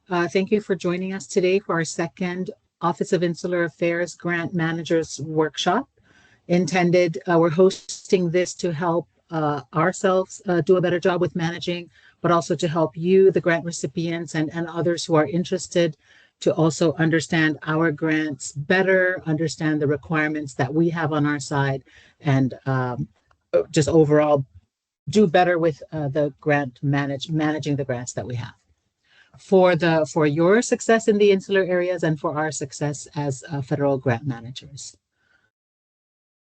Thank you for joining us today for our second Office of Insular Affairs Grant Managers Workshop. We're hosting this to help ourselves do a better job with managing, but also to help you, the grant recipients, and others who are interested to also understand our grants better, understand the requirements that we have on our side, and just overall do better with the managing the grants that we have for your success in the insular areas and for our success as federal grant managers.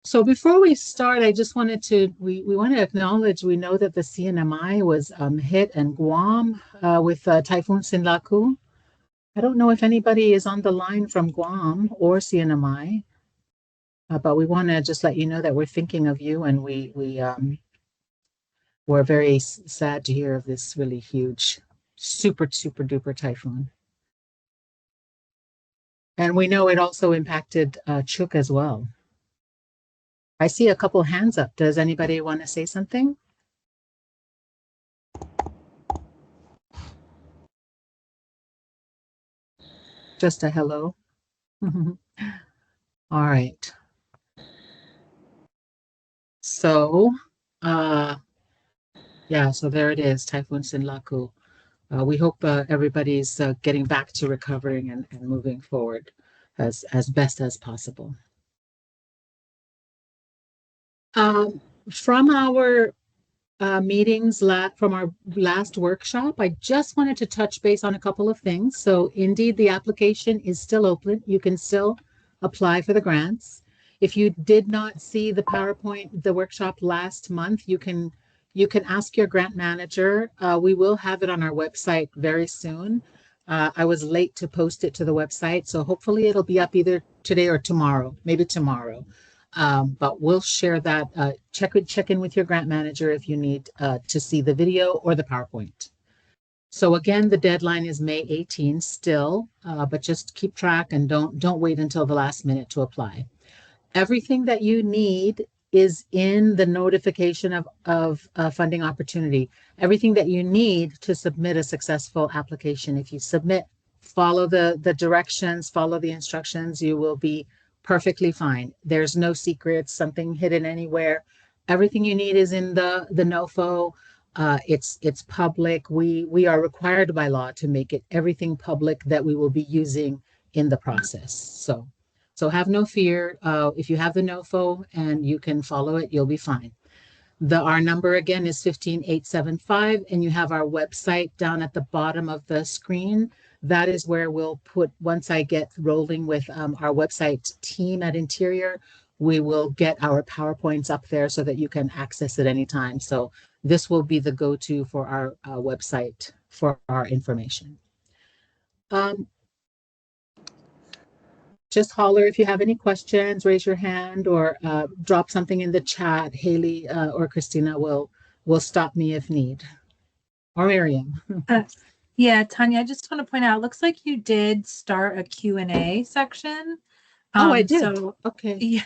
So before we start, I just wanted to, we want to acknowledge, we know that the CNMI was hit in Guam with Typhoon Sinlaku. I don't know if anybody is on the line from Guam or CNMI, but we want to just let you know that we're thinking of you, and we're very sad to hear of this really huge, super duper typhoon. And we know it also impacted Chuuk as well. I see a couple hands up. Does anybody want to say something? Just a hello. All right. So, yeah, so there it is, Typhoon Sinlaku. We hope everybody's getting back to recovering and moving forward as best as possible. From our meetings from our last workshop, I just wanted to touch base on a couple of things. So indeed, the application is still open. You can still apply for the grants. If you did not see the PowerPoint, the workshop last month, you can ask your grant manager. We will have it on our website very soon. I was late to post it to the website, so hopefully it'll be up either today or tomorrow, maybe tomorrow. But we'll share that. Check in with your grant manager if you need to see the video or the PowerPoint. So again, the deadline is May 18 still, but just keep track and don't wait until the last minute to apply. Everything that you need is in the notification of funding opportunity. Everything that you need to submit a successful application. If you submit, follow the directions, follow the instructions, you will be perfectly fine. There's no secrets, something hidden anywhere. Everything you need is in the NOFO. It's public. We are required by law to make it everything public that we will be using in the process. So have no fear. If you have the NOFO and you can follow it, you'll be fine. Our number again is 15875, and you have our website down at the bottom of the screen. That is where we'll put, once I get rolling with our website team at Interior, we will get our PowerPoints up there so that you can access it anytime. So this will be the go-to for our website for our information. Just holler if you have any questions, raise your hand, or drop something in the chat. Haley or Christina will stop me if need. Or Miriam. Yeah, Tanya, I just want to point out, it looks like you did start a Q&A section. I did. So, okay. Yeah.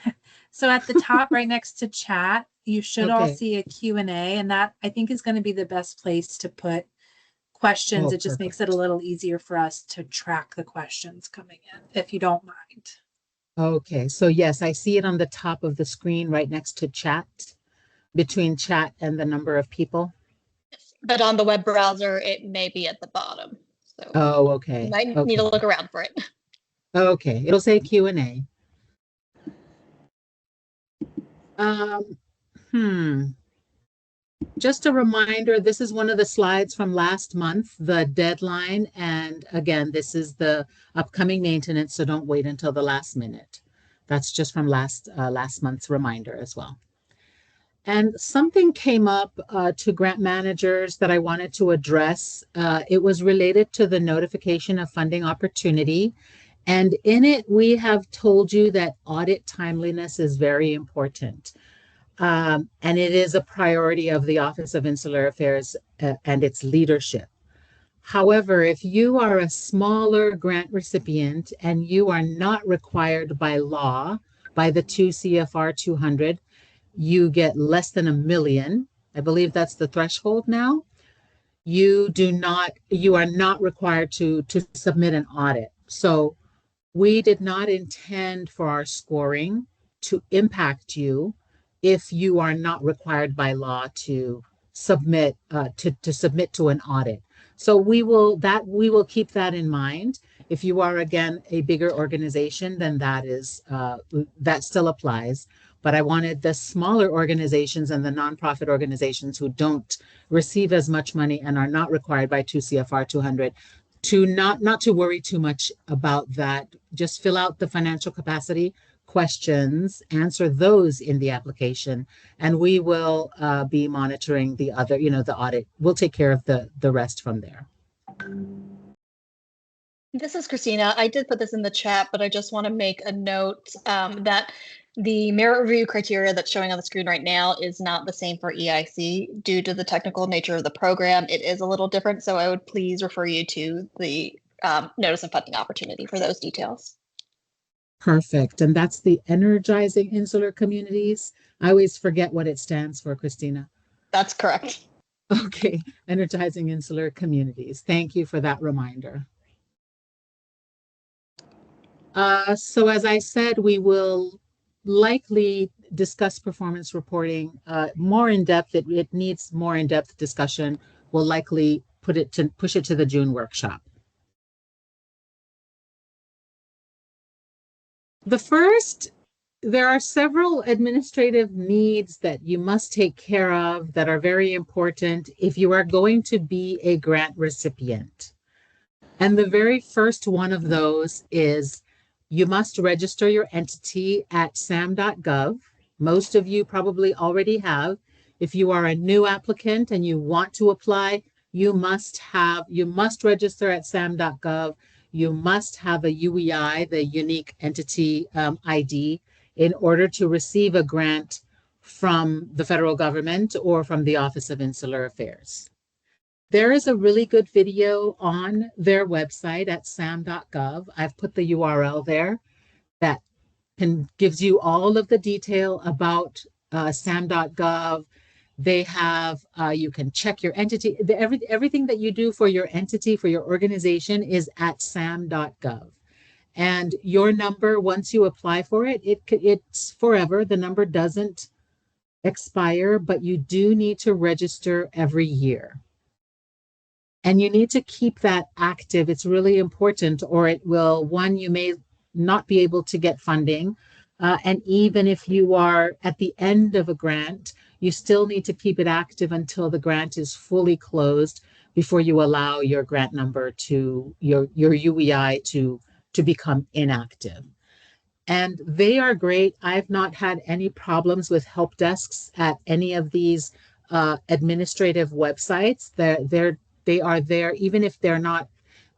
So at the top, right next to chat, you should all see a Q&A, and that I think is going to be the best place to put questions. It just makes it a little easier for us to track the questions coming in, if you don't mind. Okay, so yes, I see it on the top of the screen right next to chat, between chat and the number of people. But on the web browser, it may be at the bottom. So okay. You might need to look around for it. Okay, it'll say Q&A. Just a reminder, this is one of the slides from last month, the deadline. And again, this is the upcoming maintenance, so don't wait until the last minute. That's just from last month's reminder as well. And something came up to grant managers that I wanted to address. It was related to the notification of funding opportunity. And in it, we have told you that audit timeliness is very important. And it is a priority of the Office of Insular Affairs and its leadership. However, if you are a smaller grant recipient and you are not required by law, by the 2 CFR 200, you get less than $1 million. I believe that's the threshold now. you are not required to submit an audit. So we did not intend for our scoring to impact you if you are not required by law to submit to submit to an audit. So we will keep that in mind. If you are again a bigger organization, then that still applies. But I wanted the smaller organizations and the nonprofit organizations who don't receive as much money and are not required by 2 CFR 200 to not to worry too much about that. Just fill out the financial capacity questions, answer those in the application, and we will be monitoring the other, the audit. We'll take care of the rest from there. This is Christina. I did put this in the chat, but I just want to make a note that the merit review criteria that's showing on the screen right now is not the same for EIC due to the technical nature of the program. It is a little different, so I would please refer you to the notice of funding opportunity for those details. Perfect. And that's the Energizing Insular Communities. I always forget what it stands for, Christina. That's correct. Okay, Energizing Insular Communities. Thank you for that reminder. So as I said, we will likely discuss performance reporting more in depth. It needs more in-depth discussion. We'll likely push it to the June workshop. There are several administrative needs that you must take care of that are very important if you are going to be a grant recipient. And the very first one of those is you must register your entity at sam.gov. Most of you probably already have. If you are a new applicant and you want to apply, you must register at sam.gov. You must have a UEI, the unique entity ID, in order to receive a grant from the federal government or from the Office of Insular Affairs. There is a really good video on their website at sam.gov. I've put the URL there that gives you all of the detail about sam.gov. They have, you can check your entity. Everything that you do for your entity, for your organization is at sam.gov. And your number, once you apply for it, it's forever. The number doesn't expire, but you do need to register every year. And you need to keep that active. It's really important, or it will, one, you may not be able to get funding. And even if you are at the end of a grant, you still need to keep it active until the grant is fully closed before you allow your grant number to, your UEI to become inactive. And they are great. I've not had any problems with help desks at any of these administrative websites. They are there, even if they're not,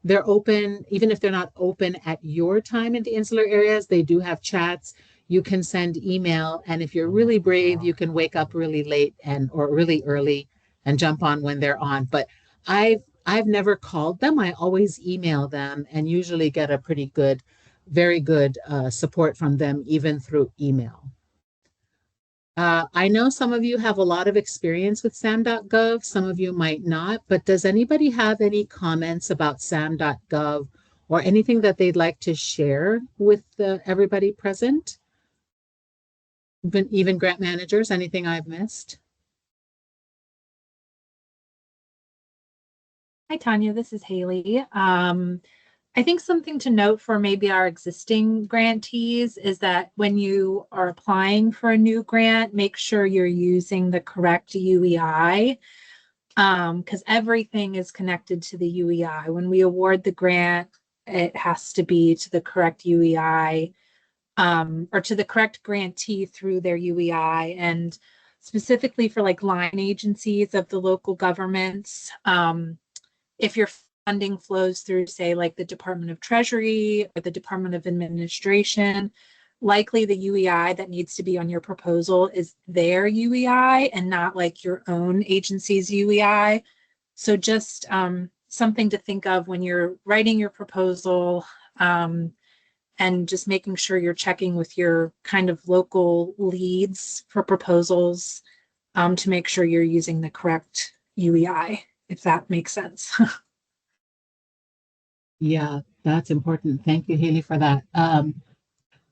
they're open, even if they're not open at your time in the insular areas, they do have chats. You can send email. And if you're really brave, you can wake up really late or really early and jump on when they're on. But I've never called them. I always email them and usually get a pretty good, very good support from them, even through email. I know some of you have a lot of experience with sam.gov. Some of you might not, but does anybody have any comments about sam.gov or anything that they'd like to share with everybody present? Even grant managers, anything I've missed? Hi, Tanya, this is Haley. I think something to note for maybe our existing grantees is that when you are applying for a new grant, make sure you're using the correct UEI, because everything is connected to the UEI. When we award the grant, it has to be to the correct UEI, or to the correct grantee through their UEI. And specifically for like line agencies of the local governments, if your funding flows through, say, like the Department of Treasury or the Department of Administration, likely the UEI that needs to be on your proposal is their UEI and not like your own agency's UEI. So just something to think of when you're writing your proposal, and just making sure you're checking with your kind of local leads for proposals to make sure you're using the correct UEI if that makes sense. Yeah, that's important. Thank you, Haley, for that.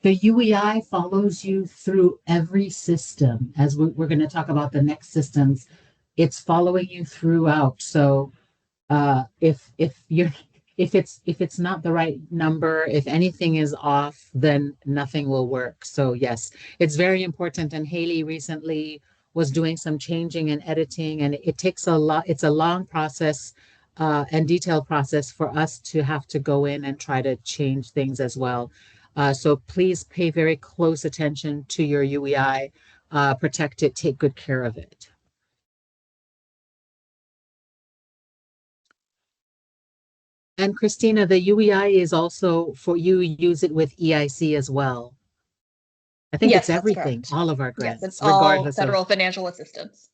The UEI follows you through every system. As we're going to talk about the next systems, it's following you throughout. So if you're if it's not the right number, if anything is off, then nothing will work. So yes, it's very important. And Haley recently was doing some changing and editing, and it takes a lot. It's a long process and detailed process for us to have to go in and try to change things as well. So please pay very close attention to your UEI, protect it, take good care of it. And Christina, the UEI is also for you use it with EIC as well. I think it's Yes, that's everything, correct. all of our Yes, grants, it's all regardless of, federal financial assistance.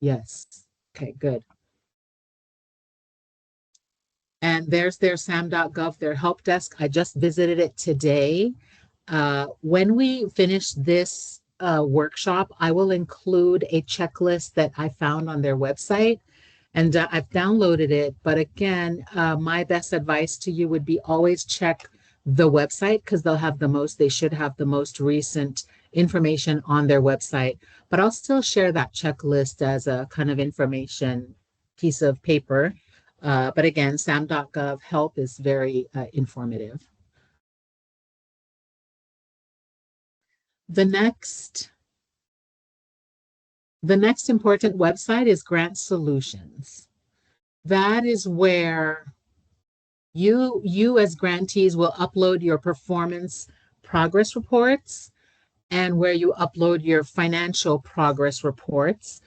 yes. Okay, good. And there's their sam.gov, their help desk. I just visited it today. When we finish this workshop, I will include a checklist that I found on their website. And I've downloaded it. But again, my best advice to you would be always check the website because they should have the most recent information on their website. But I'll still share that checklist as a kind of information piece of paper. But again, sam.gov help is very informative. The next important website is Grant Solutions. That is where you as grantees will upload your performance progress reports and where you upload your financial progress reports.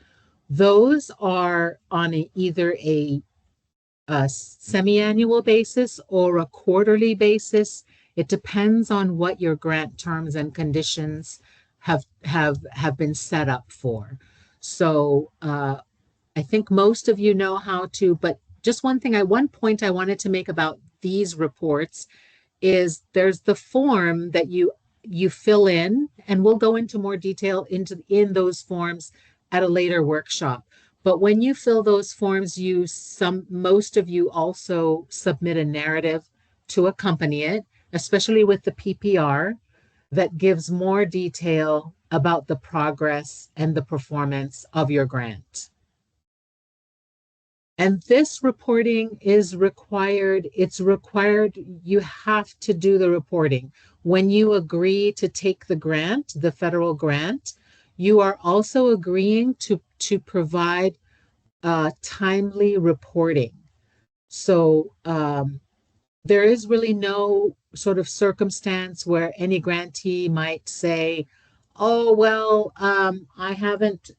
Those are on either a semi-annual basis or a quarterly basis. It depends on what your grant terms and conditions have been set up for. So I think most of you know how to, but just one point I wanted to make about these reports is there's the form that you fill in, and we'll go into more detail in those forms at a later workshop. But when you fill those forms, most of you also submit a narrative to accompany it, especially with the PPR, that gives more detail about the progress and the performance of your grant. And this reporting is required. It's required. You have to do the reporting. When you agree to take the grant, the federal grant, you are also agreeing to provide timely reporting. So there is really no sort of circumstance where any grantee might say, oh, well, I haven't,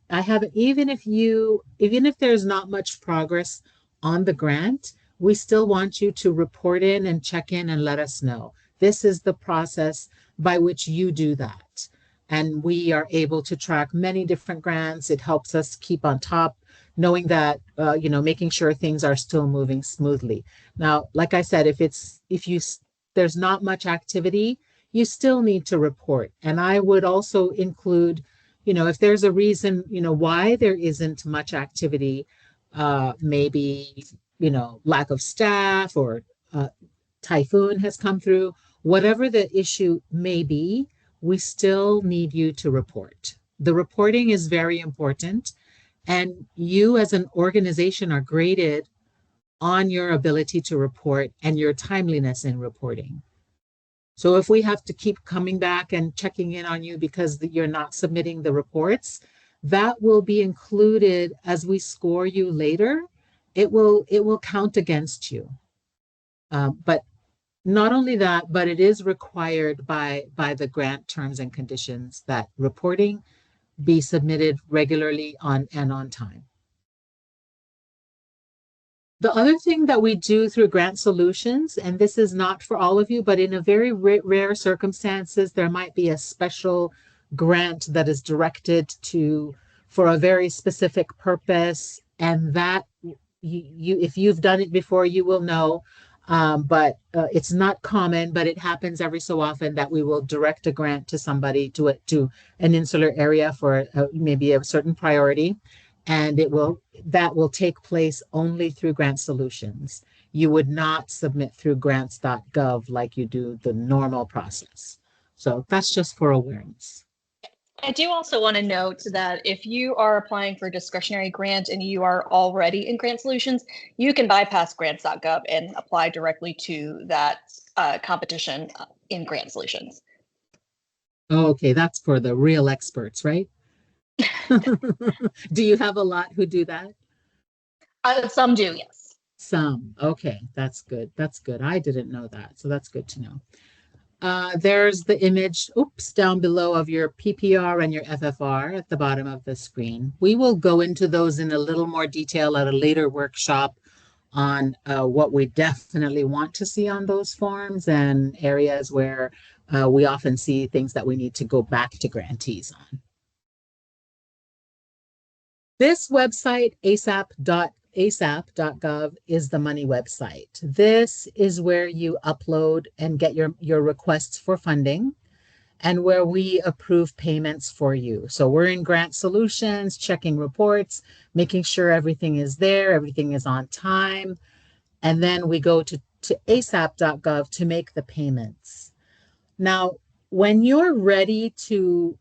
even if there's not much progress on the grant, we still want you to report in and check in and let us know. This is the process by which you do that. And we are able to track many different grants. It helps us keep on top, knowing that, making sure things are still moving smoothly. Now, like I said, there's not much activity, you still need to report. And I would also include, if there's a reason, why there isn't much activity, maybe, lack of staff or typhoon has come through, whatever the issue may be, we still need you to report. The reporting is very important. And you as an organization are graded on your ability to report and your timeliness in reporting. So if we have to keep coming back and checking in on you because you're not submitting the reports, that will be included as we score you later. It will count against you. But not only that, but it is required by the grant terms and conditions that reporting be submitted regularly on time. The other thing that we do through Grant Solutions, and this is not for all of you, but in a very rare circumstances, there might be a special grant that is directed for a very specific purpose, and that if you've done it before, you will know. But it's not common, but it happens every so often that we will direct a grant to somebody to an insular area for maybe a certain priority, and that will take place only through Grant Solutions. You would not submit through grants.gov like you do the normal process. So that's just for awareness. I do also want to note that if you are applying for a discretionary grant and you are already in Grant Solutions, you can bypass grants.gov and apply directly to that competition in Grant Solutions. Oh, okay, that's for the real experts, right? Do you have a lot who do that? Some do, yes. Some. Okay, that's good. That's good. I didn't know that, so that's good to know. There's the image, oops, down below of your PPR and your FFR at the bottom of the screen. We will go into those in a little more detail at a later workshop on what we definitely want to see on those forms and areas where we often see things that we need to go back to grantees on. This website, asap.gov, is the money website. This is where you upload and get your requests for funding and where we approve payments for you. So we're in Grant Solutions, checking reports, making sure everything is there, everything is on time. And then we go to asap.gov to make the payments. Now, when you're ready to,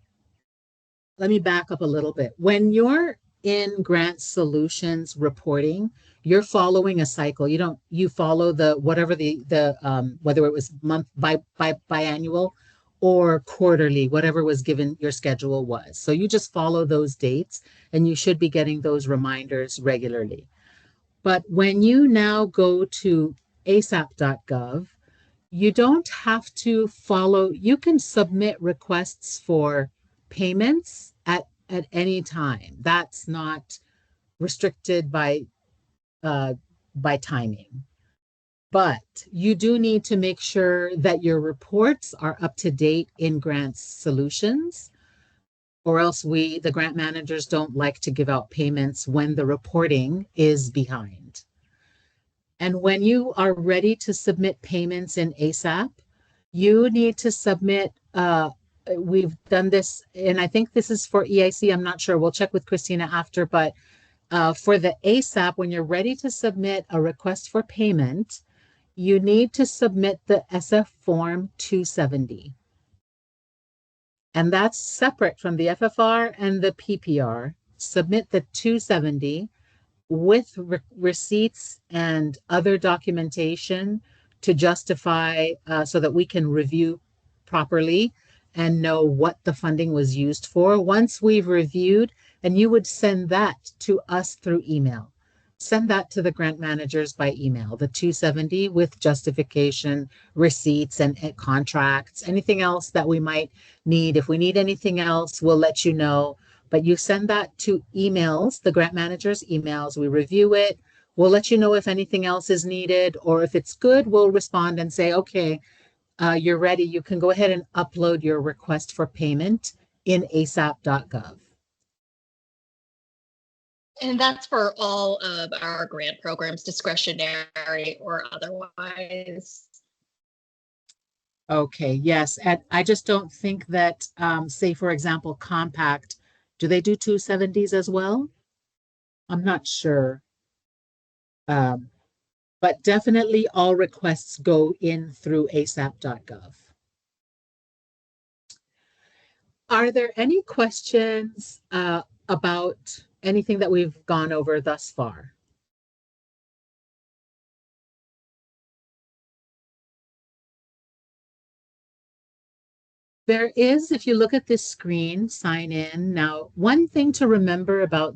let me back up a little bit. When you're in Grant Solutions reporting, you're following a cycle. You follow the whatever the whether it was biannual or quarterly, whatever was given your schedule was. So you just follow those dates and you should be getting those reminders regularly. But when you now go to asap.gov, you don't have to follow, you can submit requests for payments at any time. That's not restricted by timing. But you do need to make sure that your reports are up to date in Grant Solutions, or else the grant managers don't like to give out payments when the reporting is behind. And when you are ready to submit payments in ASAP, you need to submit, we've done this, and I think this is for EIC, I'm not sure, we'll check with Christina after, but for the ASAP, when you're ready to submit a request for payment, you need to submit the SF Form 270. And that's separate from the FFR and the PPR. Submit the 270 with receipts and other documentation to justify so that we can review properly and know what the funding was used for. Once we've reviewed, and you would send that to us through email. Send that to the grant managers by email, the 270 with justification, receipts and contracts, anything else that we might need. If we need anything else, we'll let you know. But you send that to emails, the grant managers' emails. We review it. We'll let you know if anything else is needed, or if it's good, we'll respond and say, okay, you're ready. You can go ahead and upload your request for payment in asap.gov. And that's for all of our grant programs, discretionary or otherwise. Okay, yes. And I just don't think that, say, for example, Compact, do they do 270s as well? I'm not sure. But definitely all requests go in through asap.gov. Are there any questions about anything that we've gone over thus far? There is, if you look at this screen, sign in. Now, one thing to remember about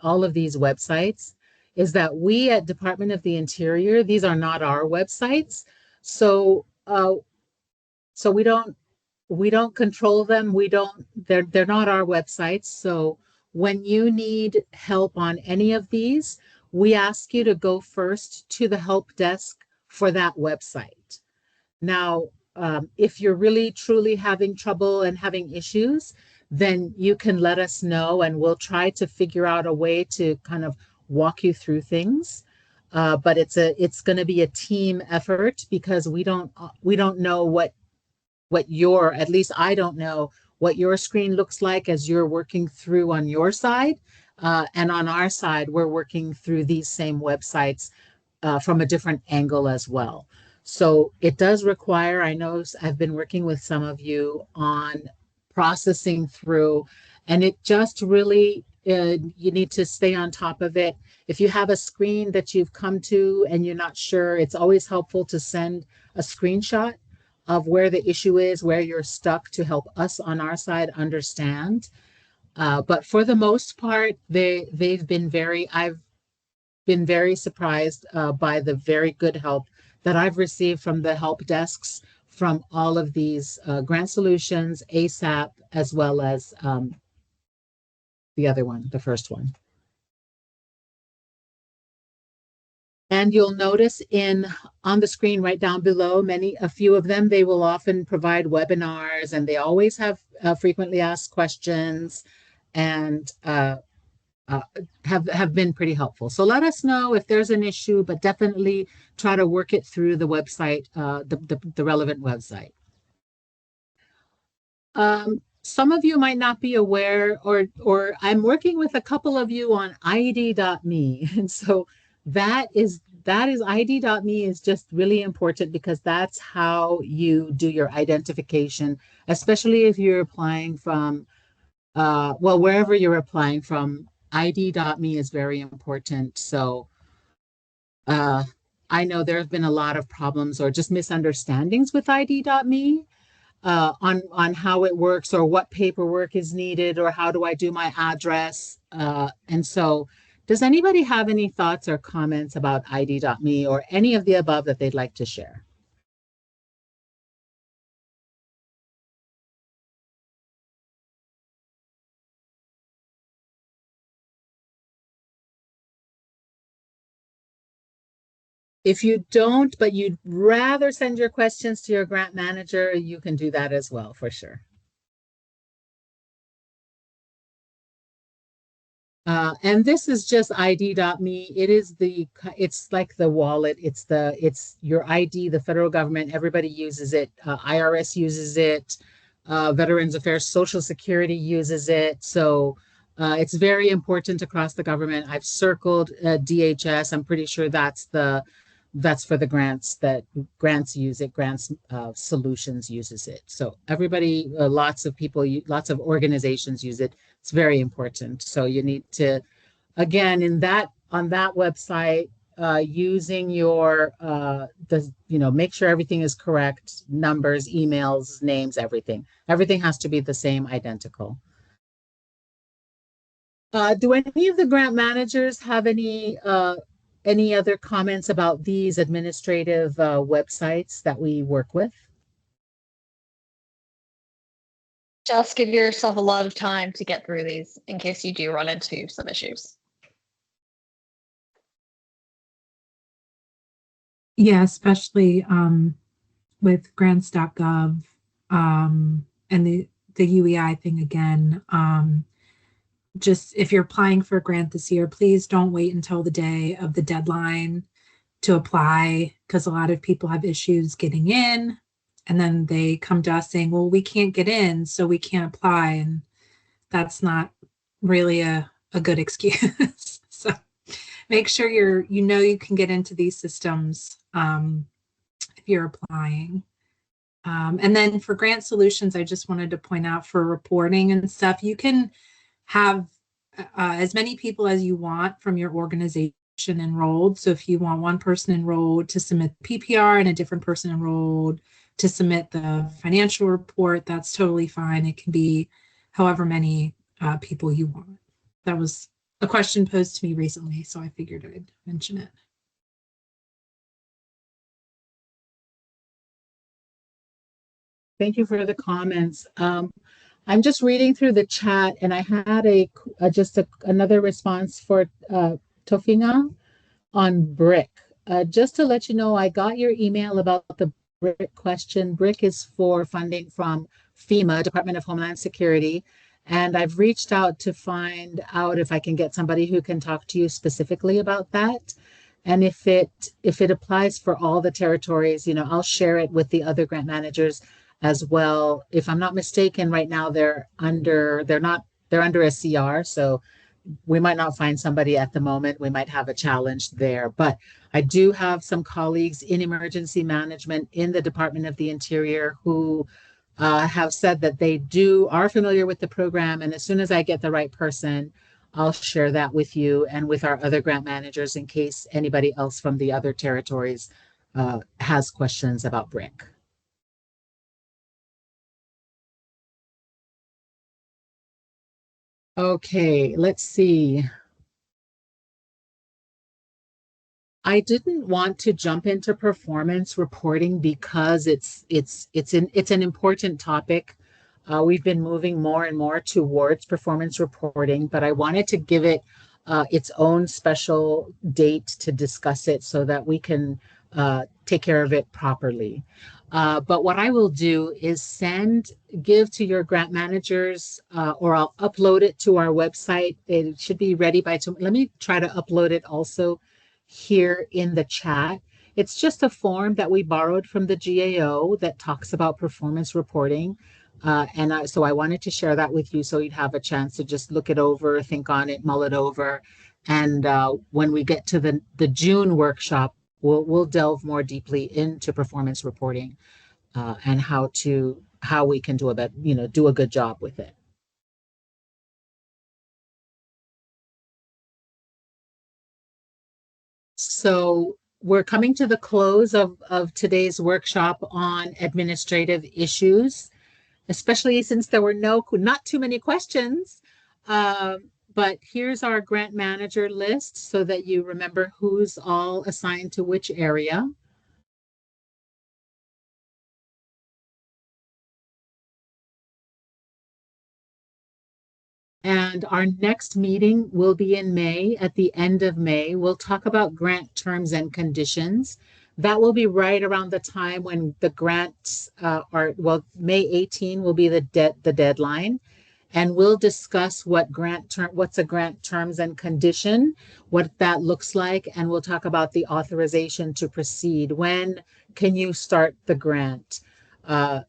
all of these websites is that we at Department of the Interior, these are not our websites. So we don't control them. They're not our websites. So when you need help on any of these, we ask you to go first to the help desk for that website. Now, if you're really truly having trouble and having issues, then you can let us know and we'll try to figure out a way to kind of walk you through things. But it's going to be a team effort because we don't know what at least I don't know what your screen looks like as you're working through on your side. And on our side, we're working through these same websites from a different angle as well. So it does require, I know I've been working with some of you on processing through, and it just really, you need to stay on top of it. If you have a screen that you've come to and you're not sure, it's always helpful to send a screenshot of where the issue is, where you're stuck, to help us on our side understand. But for the most part, they've been I've been very surprised by the very good help that I've received from the help desks from all of these grant solutions, ASAP, as well as the other one, the first one. And you'll notice on the screen right down below, a few of them, they will often provide webinars, and they always have frequently asked questions, and have been pretty helpful. So let us know if there's an issue, but definitely try to work it through the website, the relevant website. Some of you might not be aware, or I'm working with a couple of you on ID.me. And so that is ID.me is just really important, because that's how you do your identification, especially if you're applying from, well, wherever you're applying from. ID.me is very important. So I know there have been a lot of problems or just misunderstandings with ID.me on how it works, or what paperwork is needed, or how do I do my address. And so does anybody have any thoughts or comments about ID.me or any of the above that they'd like to share? If you don't, but you'd rather send your questions to your grant manager, you can do that as well, for sure. And this is just ID.me. It's like the wallet. It's your ID, the federal government, everybody uses it. IRS uses it. Veterans Affairs, Social Security uses it. So it's very important across the government. I've circled DHS. I'm pretty sure that's for the grants, that grants use it, grants solutions uses it. So everybody, lots of people, lots of organizations use it. It's very important. So you need to, again, on that website, using your, make sure everything is correct, numbers, emails, names, everything. Everything has to be the same, identical. Do any of the grant managers have any other comments about these administrative websites that we work with? Just give yourself a lot of time to get through these in case you do run into some issues. Yeah, especially with grants.gov and the UEI thing again. Just if you're applying for a grant this year, please don't wait until the day of the deadline to apply, because a lot of people have issues getting in, and then they come to us saying, well, we can't get in, so we can't apply. And that's not really a good excuse. So make sure you can get into these systems if you're applying. And then for grant solutions, I just wanted to point out, for reporting and stuff, you can have as many people as you want from your organization enrolled. So if you want one person enrolled to submit PPR and a different person enrolled to submit the financial report, that's totally fine. It can be however many people you want. That was a question posed to me recently, so I figured I'd mention it. Thank you for the comments. I'm just reading through the chat, and I had another response for Tofina on BRIC. Just to let you know, I got your email about the BRIC question. BRIC is for funding from FEMA, Department of Homeland Security, and I've reached out to find out if I can get somebody who can talk to you specifically about that. And if it applies for all the territories, I'll share it with the other grant managers as well. If I'm not mistaken, right now they're under a CR, so we might not find somebody at the moment. We might have a challenge there. But I do have some colleagues in emergency management in the Department of the Interior who have said that are familiar with the program. And as soon as I get the right person, I'll share that with you and with our other grant managers in case anybody else from the other territories has questions about BRIC. Okay, let's see. I didn't want to jump into performance reporting because it's an important topic. We've been moving more and more towards performance reporting, but I wanted to give it its own special date to discuss it so that we can take care of it properly. But what I will do is give to your grant managers, or I'll upload it to our website. It should be ready by tomorrow. Let me try to upload it also here in the chat. It's just a form that we borrowed from the GAO that talks about performance reporting. So I wanted to share that with you so you'd have a chance to just look it over, think on it, mull it over. And when we get to the June workshop, we'll delve more deeply into performance reporting and how we can do a good job with it. So we're coming to the close of today's workshop on administrative issues, especially since there were not too many questions. But here's our grant manager list so that you remember who's all assigned to which area. And our next meeting will be in May, at the end of May. We'll talk about grant terms and conditions. That will be right around the time when the grants May 18 will be the deadline. And we'll discuss what's a grant terms and condition, what that looks like, and we'll talk about the authorization to proceed. When can you start the grant?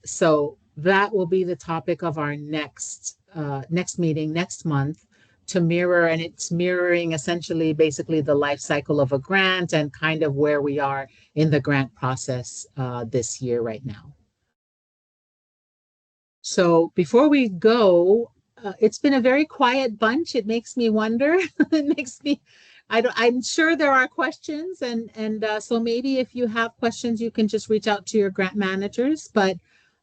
So that will be the topic of our next meeting next month and it's mirroring essentially basically the life cycle of a grant and kind of where we are in the grant process this year right now. So before we go, it's been a very quiet bunch. It makes me wonder. I'm sure there are questions, and so maybe if you have questions, you can just reach out to your grant managers. But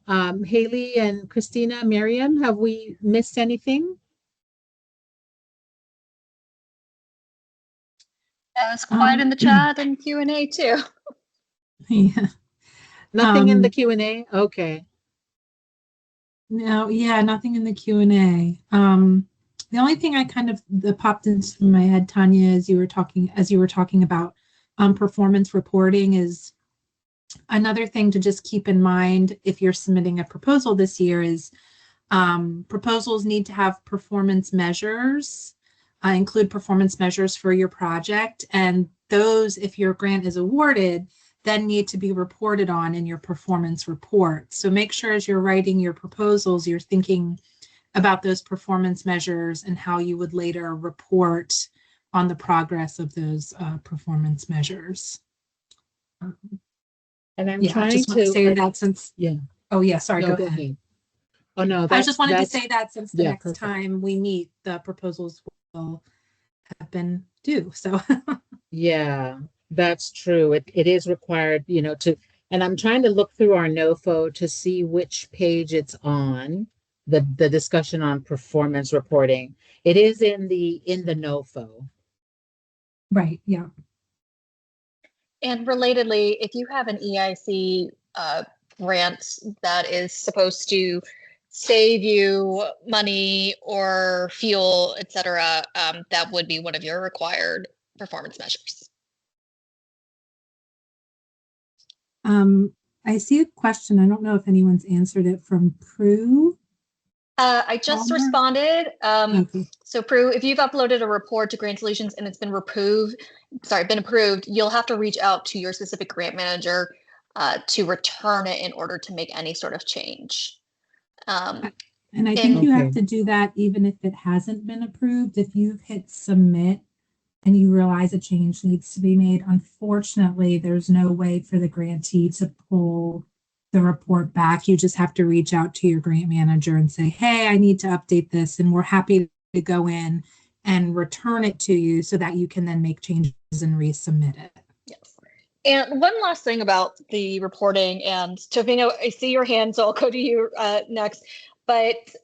Haley and Christina, Miriam, have we missed anything? It's quiet in the chat and Q&A too. Yeah. Nothing in the Q&A? Okay. No, yeah, nothing in the Q&A. The only thing that popped into my head, Tanya, as you were talking about performance reporting, is another thing to just keep in mind if you're submitting a proposal this year is proposals need to have performance measures, include performance measures for your project, and those, if your grant is awarded, then need to be reported on in your performance report. So make sure as you're writing your proposals, you're thinking about those performance measures and how you would later report on the progress of those performance measures. And I'm trying to say that since, yeah. Oh yeah, sorry, go ahead. Oh no, I just wanted to say that since the next time we meet, the proposals will have been due. So yeah. That's true. It is required, and I'm trying to look through our NOFO to see which page it's on, the discussion on performance reporting. It is in the NOFO. Right, yeah. And relatedly, if you have an EIC grant that is supposed to save you money or fuel, etc., that would be one of your required performance measures. I see a question. I don't know if anyone's answered it from Prue. I just responded. Okay. So Prue, if you've uploaded a report to Grant Solutions and it's been approved, you'll have to reach out to your specific grant manager to return it in order to make any sort of change. And I think you have Okay. to do that even if it hasn't been approved. If you've hit submit and you realize a change needs to be made, unfortunately, there's no way for the grantee to pull the report back. You just have to reach out to your grant manager and say, hey, I need to update this. And we're happy to go in and return it to you so that you can then make changes and resubmit it. Yes. And one last thing about the reporting, and Tofino, I see your hand, so I'll go to you next. But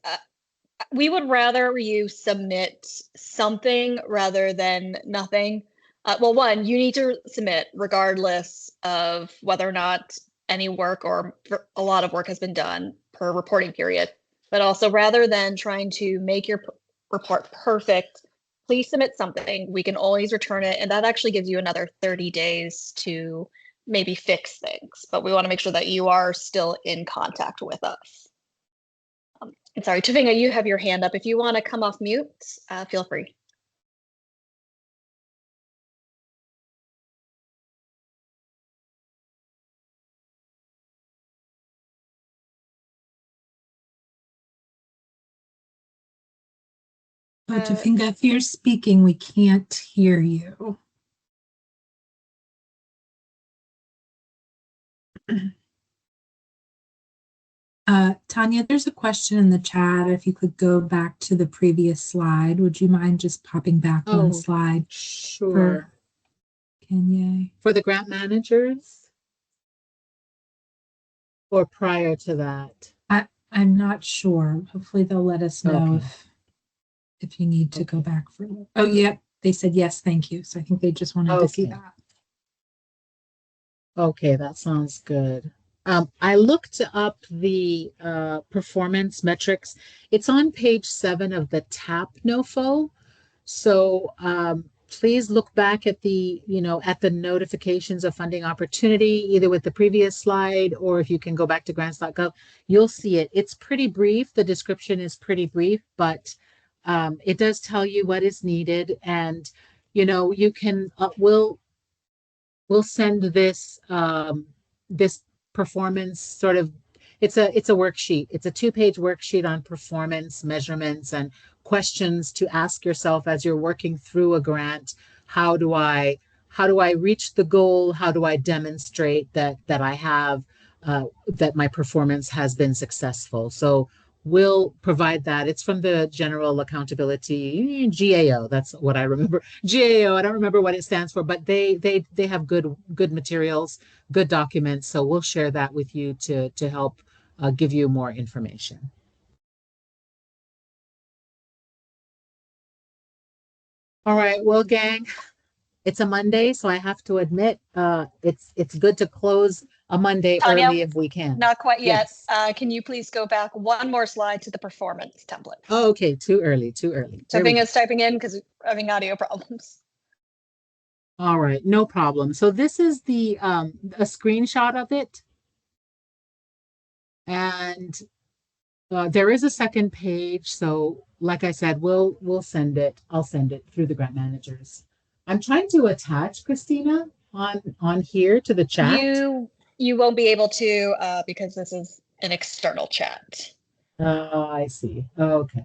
we would rather you submit something rather than nothing. Well, one, you need to submit regardless of whether or not any work or a lot of work has been done per reporting period. But also, rather than trying to make your report perfect, please submit something. We can always return it. And that actually gives you another 30 days to maybe fix things. But we want to make sure that you are still in contact with us. I'm sorry, Tofino, you have your hand up. If you want to come off mute, feel free. But Tofino, if you're speaking, we can't hear you. Tanya, there's a question in the chat. If you could go back to the previous slide, would you mind just popping back one slide? Sure. For Kenya? For the grant managers? Or prior to that? I'm not sure. Hopefully they'll let us know Okay. if you need to go back for. Oh, yeah. They said yes, thank you. So I think they just wanted to see that. Okay, that sounds good. I looked up the performance metrics. It's on page 7 of the TAP NOFO. So please look back at the, at the notifications of funding opportunity, either with the previous slide or if you can go back to grants.gov, you'll see it. It's pretty brief. The description is pretty brief, but it does tell you what is needed. And, you can, we'll send this this performance sort of, it's a worksheet. It's a 2-page worksheet on performance measurements and questions to ask yourself as you're working through a grant. How do I reach the goal? How do I demonstrate that I have that my performance has been successful? So we'll provide that. It's from the General Accountability, GAO. That's what I remember. GAO. I don't remember what it stands for, but they have good materials, good documents. So we'll share that with you to help give you more information. All right. Well, gang, it's a Monday, so I have to admit, it's good to close a Monday Tanya, early if we can. Not quite yet. Yes. Can you please go back one more slide to the performance template? Oh, okay. Too early. Tofino's typing in because we're having audio problems. All right, no problem. So this is the a screenshot of it. And there is a second page. So like I said, we'll send it. I'll send it through the grant managers. I'm trying to attach Christina on here to the chat. You won't be able to because this is an external chat. I see. Okay.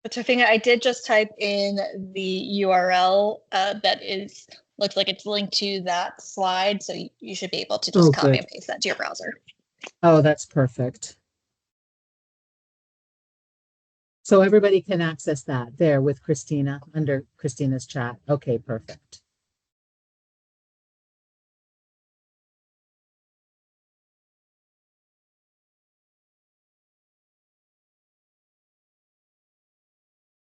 But Tofino, I did just type in the URL that looks like it's linked to that slide. So you should be able to just copy and paste that to your browser. Oh, that's perfect. So everybody can access that there with Christina under Christina's chat. Okay, perfect.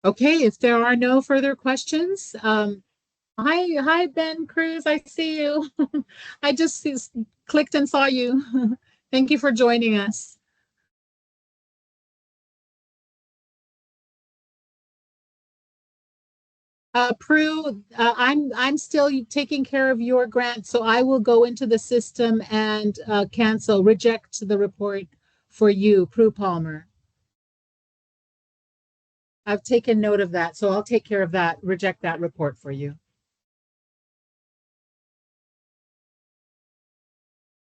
Okay, if there are no further questions, hi, Ben Cruz, I see you. I just clicked and saw you. Thank you for joining us. Prue, I'm still taking care of your grant, so I will go into the system and reject the report for you, Prue Palmer. I've taken note of that, so I'll take care of that, reject that report for you.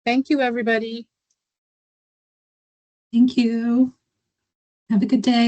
Thank you, everybody. Thank you. Have a good day.